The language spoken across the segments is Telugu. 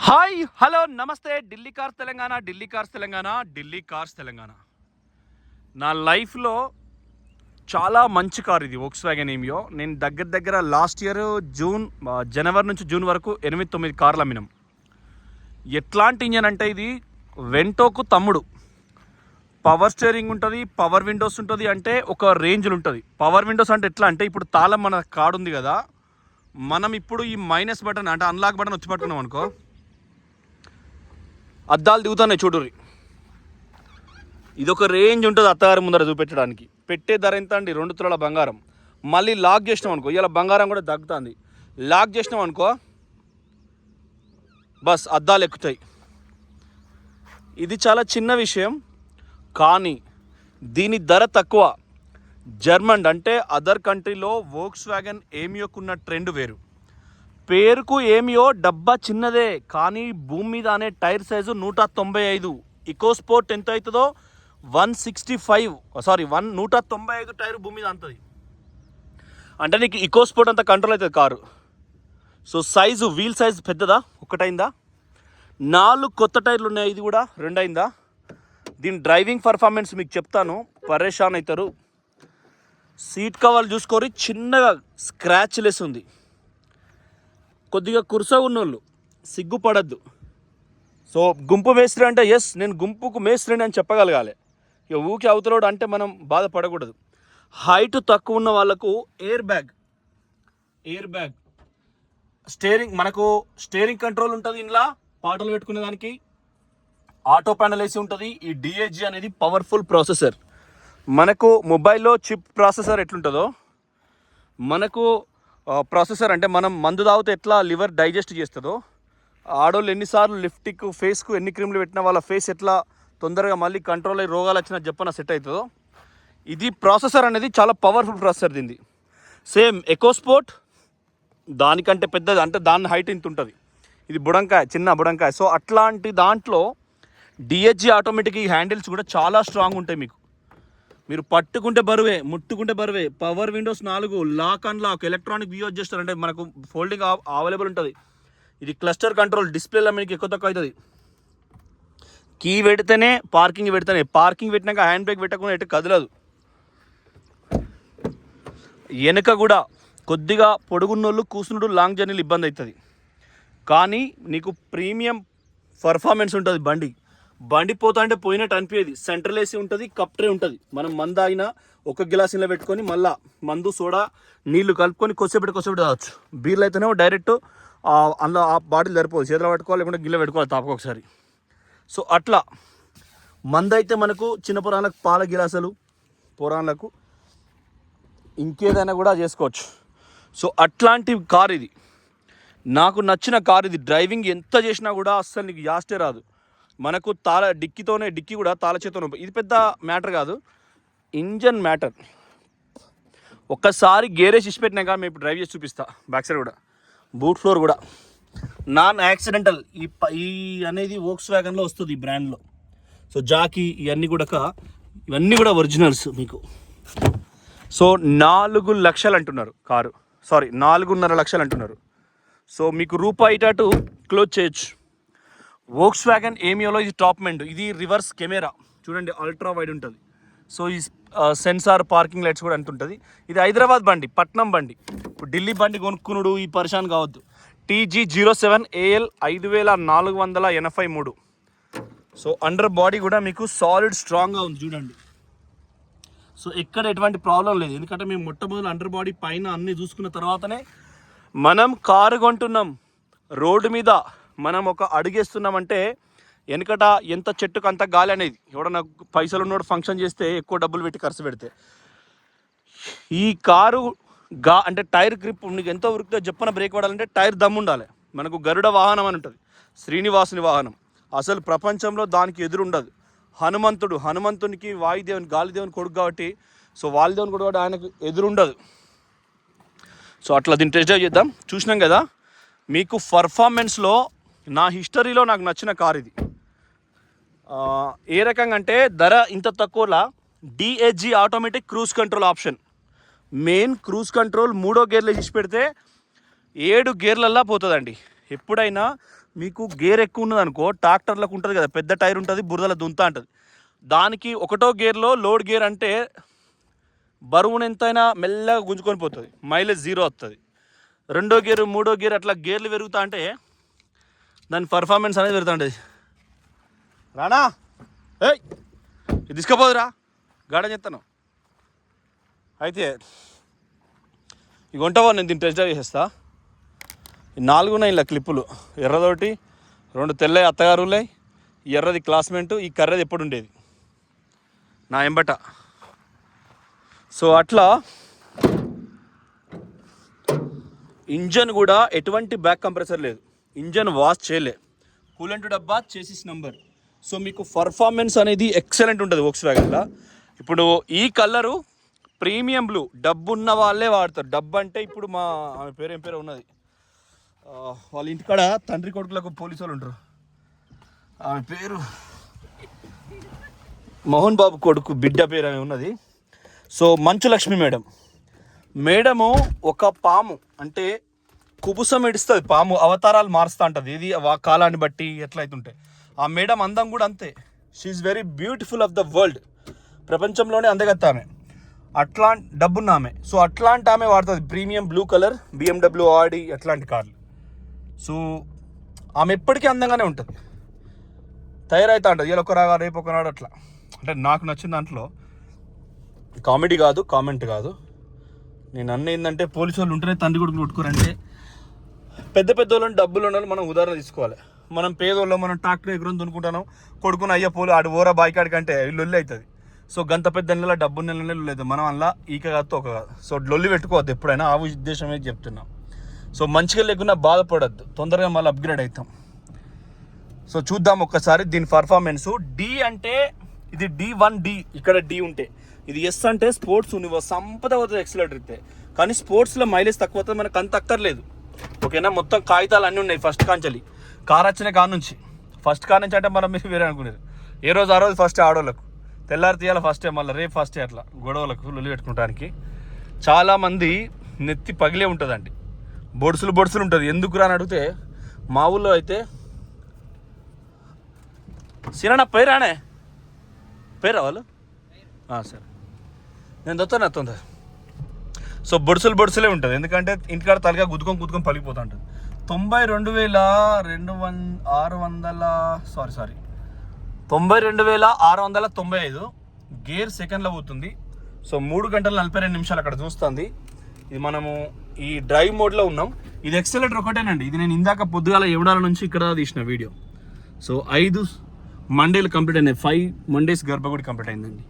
హాయ్ హలో నమస్తే Delhi cars Telangana Delhi cars Telangana Delhi cars Telangana. నా లైఫ్లో చాలా మంచి కార్ ఇది వోక్స్వాగన్ ఏమియో. నేను దగ్గర లాస్ట్ ఇయర్ జనవరి నుంచి జూన్ వరకు 8-9 కార్లు అమ్మినాం. ఎట్లాంటి ఇంజన్ అంటే ఇది వెంటోకు తమ్ముడు. పవర్ స్టీరింగ్ ఉంటుంది, పవర్ విండోస్ ఉంటుంది, అంటే ఒక రేంజ్లు ఉంటుంది. పవర్ విండోస్ అంటే ఎట్లా అంటే ఇప్పుడు తాళం మన కార్డు ఉంది కదా, మనం ఇప్పుడు ఈ మైనస్ బటన్ అంటే అన్లాక్ బటన్ వచ్చి పట్టుకున్నాం అనుకో, అద్దాలు దిగుతున్నాయి చూడుర్రి. ఇదొక రేంజ్ ఉంటుంది అత్తగారి ముందర చూపెట్టడానికి. పెట్టే ధర ఎంత అండి? 2 తులాల బంగారం. మళ్ళీ లాక్ చేసినాం అనుకో, ఇలా బంగారం కూడా తగ్గుతుంది. లాక్ చేసినాం అనుకో బస్ అద్దాలు ఎక్కుతాయి. ఇది చాలా చిన్న విషయం, కానీ దీని ధర తక్కువ. జర్మన్ అంటే అదర్ కంట్రీలో వోక్స్వాగన్ ఏమియోకున్న ట్రెండ్ వేరు. పేరుకు ఏమియో డబ్బా చిన్నదే, కానీ భూమి మీద అనే టైర్ సైజు 195. ఇకోస్పోర్ట్ ఎంత అవుతుందో 195 టైర్ భూమి మీద అంతది. అంటే నీకు ఇకోస్పోర్ట్ అంత కంట్రోల్ అవుతుంది car. So size, wheel size పెద్దదా? ఒకటైందా? 4 కొత్త టైర్లు ఉన్నాయి, ఇది కూడా 2 అయిందా? దీని డ్రైవింగ్ పర్ఫార్మెన్స్ మీకు చెప్తాను, పరేషాన్ అవుతారు. సీట్ కవర్లు చూసుకోరి, చిన్నగా స్క్రాచ్ లెస్ ఉంది. కొద్దిగా కుర్సా ఉన్నోళ్ళు సిగ్గుపడద్దు. సో గుంపు మేస్త్రి అంటే ఎస్, నేను గుంపుకు మేస్త్రిని అని చెప్పగలగాలి. ఇక ఊకి అవతలోడు అంటే మనం బాధపడకూడదు. హైట్ తక్కువ ఉన్న వాళ్ళకు ఎయిర్ బ్యాగ్, మనకు స్టీరింగ్ కంట్రోల్ ఉంటుంది. ఇంట్లో పాటలు పెట్టుకునే దానికి ఆటో ప్యానల్ వేసి ఉంటుంది. ఈ డిఏజీ అనేది పవర్ఫుల్ ప్రాసెసర్. మనకు మొబైల్లో చిప్ ప్రాసెసర్ ఎట్లుంటుందో, మనకు ప్రాసెసర్ అంటే మనం మందు తాగితే ఎట్లా లివర్ డైజెస్ట్ చేస్తుందో, ఆడోళ్ళు ఎన్నిసార్లు లిఫ్టిక్ ఫేస్కు ఎన్ని క్రీమ్లు పెట్టినా వాళ్ళ ఫేస్ ఎట్లా తొందరగా మళ్ళీ కంట్రోల్ అయ్యి రోగాలు వచ్చినా చెప్పన సెట్ అవుతుందో, ఇది ప్రాసెసర్ అనేది చాలా పవర్ఫుల్ ప్రాసెసర్ దీన్ని. సేమ్ ఎకోస్పోర్ట్ దానికంటే పెద్దది, అంటే దాని హైట్ ఇంత ఉంటుంది. ఇది చిన్న బుడంకాయ. సో అట్లాంటి దాంట్లో డిహెచ్జి ఆటోమేటిక్ ఈ హ్యాండిల్స్ కూడా చాలా స్ట్రాంగ్ ఉంటాయి. మీరు పట్టుకుంటే బరువే, ముట్టుకుంటే బరువే. Power windows 4, lock unlock, electronic view adjuster, అంటే మనకు ఫోల్డింగ్ అవైలబుల్ ఉంటుంది. ఇది క్లస్టర్ కంట్రోల్, డిస్ప్లేలో మీకు ఎక్కువ తక్కువ అవుతుంది. కీ పెడితేనే పార్కింగ్ పెట్టినాక హ్యాండ్ బ్రేక్ పెట్టకుండా ఎటు కదలదు. వెనక కూడా కొద్దిగా పొడుగున్నోళ్ళు కూర్చున్నాడు లాంగ్ జర్నీలు ఇబ్బంది అవుతుంది, కానీ నీకు ప్రీమియం పర్ఫార్మెన్స్ ఉంటుంది. బండి పోతా అంటే పోయినట్టు అనిపించేది. సెంట్రల్ ఏసీ ఉంటుంది, కప్ ట్రే ఉంటుంది. మనం మందు అయినా ఒక గిలాస్ ఇలా పెట్టుకొని మళ్ళీ మందు సోడా నీళ్లు కలుపుకొని కొద్దిసేపు తాగొచ్చు. బీర్లు అయితేనే డైరెక్ట్ అందులో ఆ బాటిల్ సరిపోదు, చేతిలో పెట్టుకోవాలి, లేకుంటే గిన్నె పెట్టుకోవాలి తాపకొకసారి. సో అట్లా మందు అయితే మనకు చిన్న పురాణాలకు పాల గిలాసులు, పురాణాలకు ఇంకేదైనా కూడా చేసుకోవచ్చు. సో అట్లాంటి కార్ ఇది, నాకు నచ్చిన కార్ ఇది. డ్రైవింగ్ ఎంత చేసినా కూడా అస్సలు నీకు యాస్టే రాదు. మనకు డిక్కీ కూడా తాళ చేతితో, ఇది పెద్ద మ్యాటర్ కాదు, ఇంజన్ మ్యాటర్. ఒక్కసారి గేరేజ్ ఇచ్చిపెట్టినాక మేము ఇప్పుడు డ్రైవ్ చేసి చూపిస్తా. బ్యాక్ సైడ్ కూడా బూట్ ఫ్లోర్ కూడా నాన్ యాక్సిడెంటల్. ఈ అనేది వోక్స్వాగన్లో వస్తుంది, ఈ బ్రాండ్లో. సో జాకీ ఇవన్నీ కూడా ఒరిజినల్స్ మీకు. సో 4 లక్షలు అంటున్నారు కారు, 4.5 లక్షలు అంటున్నారు. సో మీకు రూపాయి అటు క్లోజ్ చేయొచ్చు. వోక్స్వాగన్ ఏమియోలో ఇది టాప్ మెండ్. ఇది రివర్స్ కెమెరా చూడండి, అల్ట్రా వైడ్ ఉంటుంది. సో ఈ సెన్సార్, పార్కింగ్ లైట్స్ కూడా ఎంత ఉంటుంది. ఇది హైదరాబాద్ బండి, పట్నం బండి. ఇప్పుడు ఢిల్లీ బండి కొనుక్కునుడు ఈ పరిశాన్ కావద్దు. TG07AL 5483. సో అండర్ బాడీ కూడా మీకు సాలిడ్ స్ట్రాంగ్గా ఉంది చూడండి. సో ఎక్కడ ఎటువంటి ప్రాబ్లం లేదు, ఎందుకంటే మేము మొట్టమొదటి అండర్ బాడీ పైన అన్నీ చూసుకున్న తర్వాతనే మనం కారు కొంటున్నాం. రోడ్డు మీద మనం ఒక అడుగేస్తున్నామంటే వెనకట ఎంత చెట్టుకు అంత గాలి అనేది. ఎవడన్నా పైసలు ఉన్నోడు ఫంక్షన్ చేస్తే ఎక్కువ డబ్బులు పెట్టి ఖర్చు పెడితే, ఈ కారు అంటే టైర్ గ్రిప్ నీకు ఎంతో ఉరికితే చెప్పన బ్రేక్ పడాలంటే టైర్ దమ్ము ఉండాలి. మనకు గరుడ వాహనం అని ఉంటుంది, శ్రీనివాసుని వాహనం. అసలు ప్రపంచంలో దానికి ఎదురుండదు. హనుమంతునికి వాయుదేవుని, గాలిదేవుని కొడుకు కాబట్టి, సో వాయుదేవుని కొడుకు కాబట్టి ఆయనకు ఎదురుండదు. సో అట్లా దీన్ని టెస్ట్ డ్రైవ్ చేద్దాం. చూసినాం కదా, మీకు పర్ఫార్మెన్స్లో నా హిస్టరీలో నాకు నచ్చిన కార్ ఇది. ఏ రకంగా అంటే ధర ఇంత తక్కువలా డిహెచ్జి automatic cruise control option. Main cruise control 3వ గేర్లో ఇచ్చి పెడితే 7 గేర్లల్లా పోతుందండి. ఎప్పుడైనా మీకు గేర్ ఎక్కువ ఉన్నది అనుకో, ట్రాక్టర్లకు ఉంటుంది కదా పెద్ద టైర్ ఉంటుంది, బురదల దుంతా ఉంటుంది, దానికి ఒకటో గేర్లో లోడ్ గేర్ అంటే బరువును ఎంతైనా మెల్లగా గుంజుకొని పోతుంది, మైలేజ్ 0 వస్తుంది. రెండో గేరు మూడో గేర్ అట్లా గేర్లు పెరుగుతా అంటే దాని పర్ఫార్మెన్స్ అనేది పెరుగుతుంటుంది. రానా ఏయ్ ఇది తీసుకుపోదురా గార్డెన్ చెప్తాను. అయితే ఇక ఉంటావా, నేను దీన్ని టెస్ట్ డ్రైవ్ చేసేస్తా. 4 ఉన్నాయి ఇలా క్లిప్పులు, ఎర్రదోటి 2 తెల్లవి అత్తగారులే, ఎర్రది క్లాస్మేట్, ఈ కర్రది ఎప్పుడు ఉండేది నా ఎంబట. సో అట్లా ఇంజన్ కూడా ఎటువంటి బ్యాక్ కంప్రెసర్ లేదు, ఇంజన్ వాష్ చేయలే, కూలెంట్ డబ్బా చేసిస్ నెంబర్. సో మీకు పర్ఫార్మెన్స్ అనేది ఎక్సలెంట్ ఉంటుంది వోక్స్వ్యాగన్లో. ఇప్పుడు ఈ కలరు ప్రీమియం బ్లూ, డబ్బు ఉన్న వాళ్ళే వాడతారు. డబ్బు అంటే ఇప్పుడు మా ఆమె పేరు ఏం పేరు ఉన్నది, వాళ్ళ ఇంటికాడ తండ్రి కొడుకులకు పోలీసు వాళ్ళు ఉంటారు, ఆమె పేరు మోహన్ బాబు కొడుకు బిడ్డ పేరు ఆమె ఉన్నది. సో మంచు లక్ష్మి మేడము ఒక పాము అంటే కుబుసం ఇడుస్తుంది, పాము అవతారాలు మారుస్తూ ఉంటుంది, ఇది కాలాన్ని బట్టి ఎట్లయితుంటాయి. ఆ మేడం అందం కూడా అంతే, she very beautiful of the world, ప్రపంచంలోనే అందగత్త ఆమె, డబ్బున్న ఆమె. సో అట్లాంటి ఆమె వాడుతుంది premium blue colour BMW Audi అట్లాంటి కార్లు. సో ఆమె ఎప్పటికీ అందంగానే ఉంటుంది, తయారైతే ఉంటుంది, ఇలా ఒక రాగా రేపు ఒక నాడు అట్లా. అంటే నాకు నచ్చిన దాంట్లో కామెడీ కాదు, కామెంట్ కాదు, నేను అన్న ఏంటంటే పోలీసు వాళ్ళు ఉంటేనే తండ్రి కొడుకుని కొట్టుకోరంటే, పెద్ద వాళ్ళని డబ్బులు ఉండాలి. మనం ఉదాహరణ తీసుకోవాలి, మనం పేదోళ్ళం, మనం ట్రాక్టర్ ఎగురని దునుకుంటాను, కొడుకుని అయ్యా పోలు ఆడు ఓరా బాయికాడి కంటే లొల్లి అవుతుంది. సో గంత పెద్ద నెల డబ్బు నెలలో లేదు, మనం అలా ఈక కాదు తోక కాదు. సో లొల్లి పెట్టుకోవద్దు ఎప్పుడైనా, ఆ ఉద్దేశమే చెప్తున్నాం. సో మంచిగా లేకున్నా బాధపడద్దు, తొందరగా మళ్ళీ అప్గ్రేడ్ అవుతాం. సో చూద్దాం ఒక్కసారి దీని పర్ఫార్మెన్స్. డి అంటే ఇది D1D, ఇక్కడ డి ఉంటే ఇది ఎస్ అంటే స్పోర్ట్స్ సంపద అవుతుంది ఎక్సలెటర్ ఇస్తే, కానీ స్పోర్ట్స్లో మైలేజ్ తక్కువ అవుతుంది, మనకు అంత అక్కర్లేదు. ఓకేనా, మొత్తం కాగితాలు అన్నీ ఉన్నాయి ఫస్ట్ కాంచలి, కార్ వచ్చిన కాడ నుంచి. ఫస్ట్ కార్ నుంచి అంటే మనం మీరు వేరే అనుకునేది, ఏ రోజు ఆ రోజు ఫస్ట్ ఆడోళ్ళకు, తెల్లారి తీయాలి ఫస్టే, మళ్ళీ రేపు ఫస్టే, అట్లా గొడవలకు లొల్లి పెట్టుకోవడానికి. చాలామంది నెత్తి పగిలే ఉంటుందండి, బొడుసులు ఉంటుంది. ఎందుకు అని అడిగితే మా ఊళ్ళో అయితే సినా పేరానే పేరా వాళ్ళు సరే నేను దొత్తాను తొందర. సో బొడుసులే ఉంటుంది, ఎందుకంటే ఇంటికాడ తలగా గుద్దుకొని పలిగిపోతూ ఉంటుంది. 92,695 గేర్ సెకండ్లో పోతుంది. సో 3 గంటల 42 నిమిషాలు అక్కడ చూస్తుంది. ఇది మనము ఈ డ్రైవ్ మోడ్లో ఉన్నాం. ఇది ఎక్సెలేటర్ ఒకటేనండి, ఇది నేను ఇందాక పొద్దుగాల 7 నుంచి ఇక్కడ తీసిన వీడియో. సో 5 మండేలు కంప్లీట్ అయినాయి, 5 మండేస్ గర్భగుడి కంప్లీట్ అయిందండి.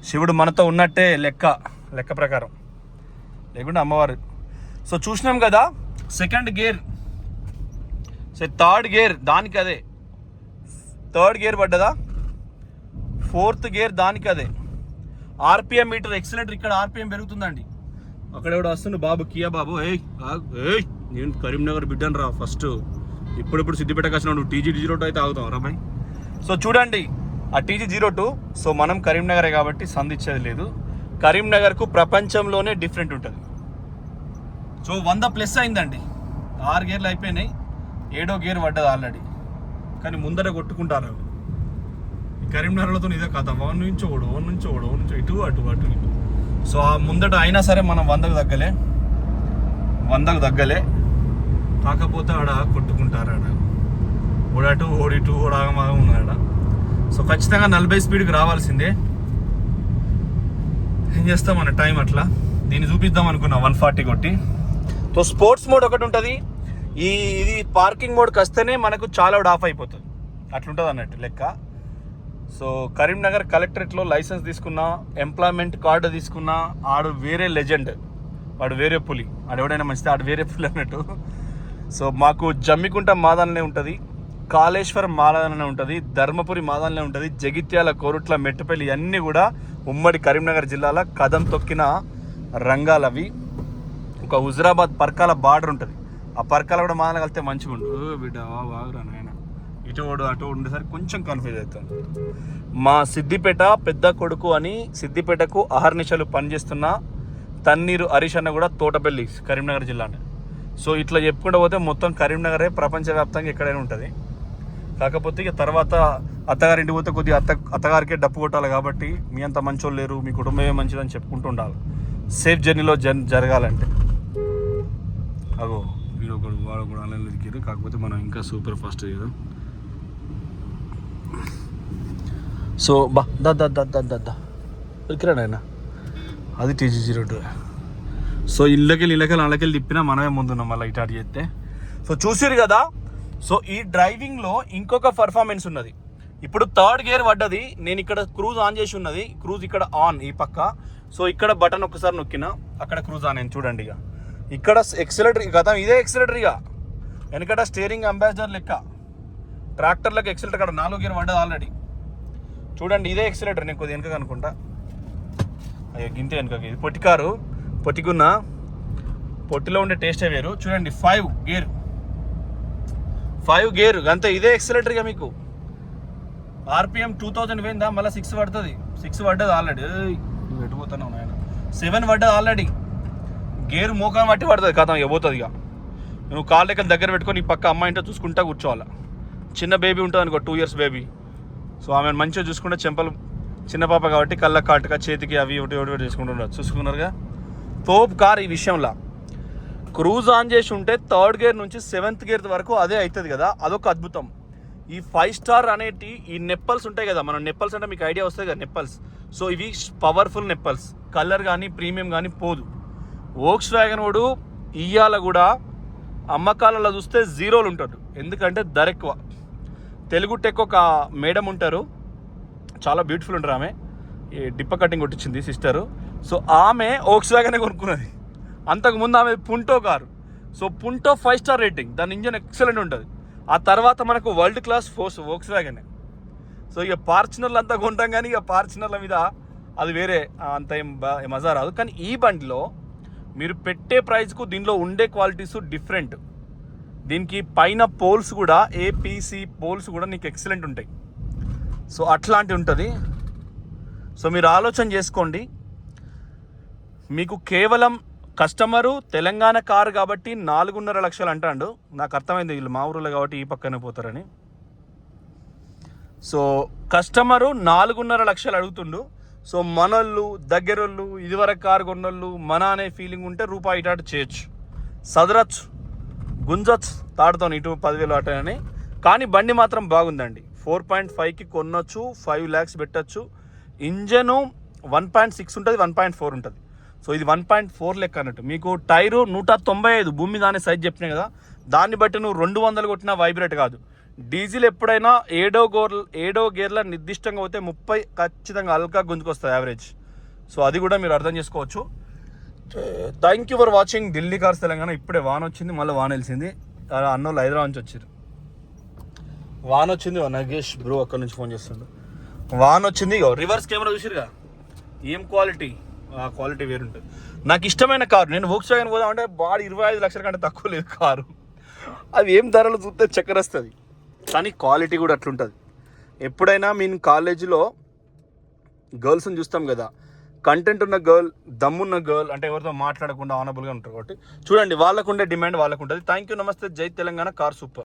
శివుడు మనతో ఉన్నట్టే లెక్క ప్రకారం, లేకుంటే అమ్మవారు. సో చూసినాం కదా, second gear, so third gear దానికి అదే, థర్డ్ గేర్ పడ్డదా, ఫోర్త్ గేర్ దానికి అదే. ఆర్పిఎం మీటర్ ఎక్సలెంటర్, ఇక్కడ ఆర్పిఎం పెరుగుతుందండి. అక్కడ ఎవడో వస్తుండు బాబు, కియా బాబు, ఏయ్ నేను కరీంనగర్ బిడ్డను రా, ఫస్ట్ ఇప్పుడు సిద్దిపేటకు వచ్చినాడు, TG02 అయితే ఆగుతాం రా బాయ్. సో చూడండి ఆ TG02. సో మనం కరీంనగరే కాబట్టి సంధించేది లేదు, కరీంనగర్కు ప్రపంచంలోనే డిఫరెంట్ ఉంటుంది. సో 100+ అయిందండి, 6 గేర్లు అయిపోయినాయి, 7వ గేర్ పడ్డది ఆల్రెడీ, కానీ ముందర కొట్టుకుంటారు కరీంనగర్లతో. ఇదే కథ, ఓన్ నుంచి ఇటు అటు. సో ఆ ముందట అయినా సరే మనం 100కు తగ్గలే, కాకపోతే ఆడ కొట్టుకుంటారు, ఓడటు ఓడిటు ఓడాగమాగం ఉన్నాడ. సో ఖచ్చితంగా 40 స్పీడ్కి రావాల్సిందే. ఏం చేస్తాం మన టైం అట్లా, దీన్ని చూపిద్దాం అనుకున్నా 140 కొట్టి. సో స్పోర్ట్స్ మోడ్ ఒకటి ఉంటుంది, ఇది పార్కింగ్ మోడ్కి వస్తేనే మనకు చాలా ఆఫ్ అయిపోతుంది, అట్లుంటుంది అన్నట్టు లెక్క. సో కరీంనగర్ కలెక్టరేట్లో లైసెన్స్ తీసుకున్నా, ఎంప్లాయ్మెంట్ కార్డు తీసుకున్నా, ఆడు వేరే లెజెండ్, వాడు వేరే పులి, ఆడు ఎవడైనా మంచిది, ఆడు వేరే పులి అన్నట్టు. సో మాకు జమ్మికుంట మాదాలనే ఉంటుంది, కాళేశ్వరం మాదాలనే ఉంటుంది, ధర్మపురి మాదాలనే ఉంటుంది, జగిత్యాల, కోరుట్ల, మెట్టుపల్లి అన్నీ కూడా ఉమ్మడి కరీంనగర్ జిల్లాలో కదం తొక్కిన రంగాలు అవి. ఒక హుజరాబాద్ పర్కాల బార్డర్ ఉంటుంది, ఆ పర్కాల కూడా మాదాలు కలిస్తే మంచిగా ఉండు బిడ్డ, బాగురా నాయన. ఇటు అటు ఉండేసరికి కొంచెం కన్ఫ్యూజ్ అవుతుంది. మా సిద్దిపేట పెద్ద కొడుకు అని సిద్దిపేటకు అహర్నిశలు పనిచేస్తున్న తన్నీరు హరీష్ అన్న కూడా తోటపల్లి కరీంనగర్ జిల్లానే. సో ఇట్లా చెప్పుకుంటూ పోతే మొత్తం కరీంనగరే ప్రపంచవ్యాప్తంగా ఎక్కడైనా ఉంటుంది. కాకపోతే ఇక తర్వాత అత్తగారింటికి పోతే కొద్దిగా అత్తగారికే డప్పు కొట్టాలి. కాబట్టి మీ అంత మంచోళ్ళు లేరు, మీ కుటుంబమే మంచిదని చెప్పుకుంటూ ఉండాలి సేఫ్ జర్నీలో జరగాలంటే. అగో వీడు ఒకడు వాడు కూడా ఆన్లైన్లో దిగారు. కాకపోతే మనం ఇంకా సూపర్ ఫాస్ట్ చేద్దాం. సో బా దరికిరాడు ఆయన, అది TG02. సో ఇళ్ళకెళ్ళి అళ్ళకెళ్ళి తిప్పినా మనమే ముందున్నాం మళ్ళీ ఇటాటి చేస్తే. సో చూసిరు కదా. సో ఈ డ్రైవింగ్లో ఇంకొక పర్ఫార్మెన్స్ ఉన్నది. ఇప్పుడు థర్డ్ గేర్ పడ్డది, నేను ఇక్కడ క్రూజ్ ఆన్ చేసి ఉన్నది, క్రూజ్ ఇక్కడ ఆన్ ఈ పక్క. సో ఇక్కడ బటన్ ఒకసారి నొక్కినా అక్కడ క్రూజ్ ఆన్ అయింది చూడండి. ఇక ఇక్కడ ఎక్సలేటర్ కదా, ఇదే ఎక్సలేటర్. ఇక వెనకట స్టీరింగ్ అంబాసిడర్ లెక్క ట్రాక్టర్లకు ఎక్సలేటర్ ఇక్కడ 4 గేర్ పడ్డది ఆల్రెడీ. చూడండి ఇదే ఎక్సలేటర్. నేను కొద్దిగా వెనక అనుకుంటా, అయ్యో గింతే వెనక. ఇది పొట్టి కారు, పొట్టికున్న పొట్టిలో ఉండే టేస్టే వేరు. చూడండి 5 గేర్ అంతే, ఇదే ఎక్సలేటర్. ఇక మీకు RPM 2000 పోయిందా, మళ్ళీ 6 పడుతుంది. 6 పడ్డది ఆల్రెడీ. నువ్వు ఎటుపోతున్నావు నాయన, 7 పడ్డది ఆల్రెడీ. గేరు మోకాన్ని బట్టి పడుతుంది కదా, ఇక పోతుంది. ఇక నువ్వు కాళ్ళ దగ్గర దగ్గర పెట్టుకొని ఈ పక్క అమ్మాయి ఇంట్లో చూసుకుంటా కూర్చోవాలి. చిన్న బేబీ ఉంటుంది అనుకో, 2 years బేబీ. సో ఆమెను మంచిగా చూసుకుంటే, చెంపలు చిన్న పాప కాబట్టి కళ్ళ కాటుక చేతికి అవి ఒకటి చేసుకుంటున్నారు. చూసుకున్నారుగా, తోపు కార్ ఈ విషయంలో. క్రూజ్ ఆన్ చేసి ఉంటే థర్డ్ గేర్ నుంచి 7th గేర్ వరకు అదే అవుతుంది కదా, అదొక అద్భుతం. ఈ 5 స్టార్ అనేటి ఈ నెప్పల్స్ ఉంటాయి కదా, మనం నెప్పల్స్ అంటే మీకు ఐడియా వస్తుంది కదా నెప్పల్స్. సో ఇవి పవర్ఫుల్ నెప్పల్స్, కలర్ కానీ ప్రీమియం కానీ పోదు. వోక్స్ వ్యాగన్ వాడు ఇయ్యాల కూడా అమ్మకాలలో చూస్తే 0 ఉంటాడు, ఎందుకంటే ధర ఎక్కువ. తెలుగు టెక్ ఒక మేడం ఉంటారు, చాలా బ్యూటిఫుల్ ఉంటారు ఆమె, ఈ డిప్ప కటింగ్ కొట్టించింది సిస్టరు. సో ఆమె వోక్స్ వ్యాగనే కొనుక్కున్నది. అంతకుముందు ఆమె Punto car. So Punto 5 star rating, దాని ఇంజన్ ఎక్సలెంట్ ఉంటుంది. ఆ తర్వాత మనకు వరల్డ్ క్లాస్ ఫోర్స్ వోక్స్ వ్యాగనే. సో ఇక ఫార్చునర్లు అంతా కొంటాం కానీ ఇక ఫార్చునర్ల మీద అది వేరే అంత ఏం మజా రాదు. కానీ ఈ బండిలో మీరు పెట్టే ప్రైస్కు దీనిలో ఉండే క్వాలిటీస్ డిఫరెంట్. దీనికి పైన పోల్స్ కూడా APC పోల్స్ కూడా నీకు ఎక్సలెంట్ ఉంటాయి. సో అట్లాంటివి ఉంటుంది. సో మీరు ఆలోచన చేసుకోండి, మీకు కేవలం కస్టమరు తెలంగాణ కారు కాబట్టి 4.5 లక్షలు అంటాడు. నాకు అర్థమైంది వీళ్ళు మా ఊరిలో కాబట్టి ఈ పక్కనే పోతారని. సో కస్టమరు 4.5 లక్షలు అడుగుతుండు. సో మనోళ్ళు దగ్గరోళ్ళు ఇదివరకు కారు కొన్నోళ్ళు మన అనే ఫీలింగ్ ఉంటే రూపాయి ఇటాటు చేయొచ్చు, సదరచ్చు, గుంజొచ్చు తాడుతో ఇటు 10,000 అట అని. కానీ బండి మాత్రం బాగుందండి. 4.5కి కొనొచ్చు, 5 lakhs పెట్టచ్చు. ఇంజను 1.6 ఉంటుంది, 1.4 ఉంటుంది. సో ఇది 1.4 లెక్క అన్నట్టు. మీకు టైరు 195 భూమి దాని సైజ్ చెప్పినాయి కదా, దాన్ని బట్టి నువ్వు 200 కొట్టినా వైబ్రేట్ కాదు. డీజిల్ ఎప్పుడైనా 7వ గేర్ల నిర్దిష్టంగా పోతే 30 ఖచ్చితంగా అల్కా గుంజుకొస్తుంది యావరేజ్. సో అది కూడా మీరు అర్థం చేసుకోవచ్చు. Thank you for watching Delhi cars Telangana. ఇప్పుడే వాన్ వచ్చింది, మళ్ళీ వాన్ వెలిసింది. అన్నోళ్ళు హైదరాబాద్ నుంచి వచ్చారు. వాన్ వచ్చింది, నగేష్ బ్రో అక్కడ నుంచి ఫోన్ చేస్తుండు. వాన్ వచ్చింది. రివర్స్ కెమెరా చూసిరుగా, ఏం క్వాలిటీ, ఆ క్వాలిటీ వేరుంటుంది. నాకు ఇష్టమైన కారు, నేను వోక్స్ వ్యాగన్ పోదామంటే బాడీ 25 లక్షల కంటే తక్కువ లేదు కారు. అది ఏం ధరలు చూస్తే చక్కర వస్తుంది, కానీ క్వాలిటీ కూడా అట్లుంటుంది. ఎప్పుడైనా మేము కాలేజీలో గర్ల్స్ని చూస్తాం కదా, కంటెంట్ ఉన్న గర్ల్, దమ్మున్న గర్ల్ అంటే ఎవరితో మాట్లాడకుండా ఆనబుల్గా ఉంటారు కాబట్టి చూడండి, వాళ్ళకుండే డిమాండ్ వాళ్ళకు ఉంటుంది. థ్యాంక్ యూ, నమస్తే, జై తెలంగాణ, కార్ సూపర్.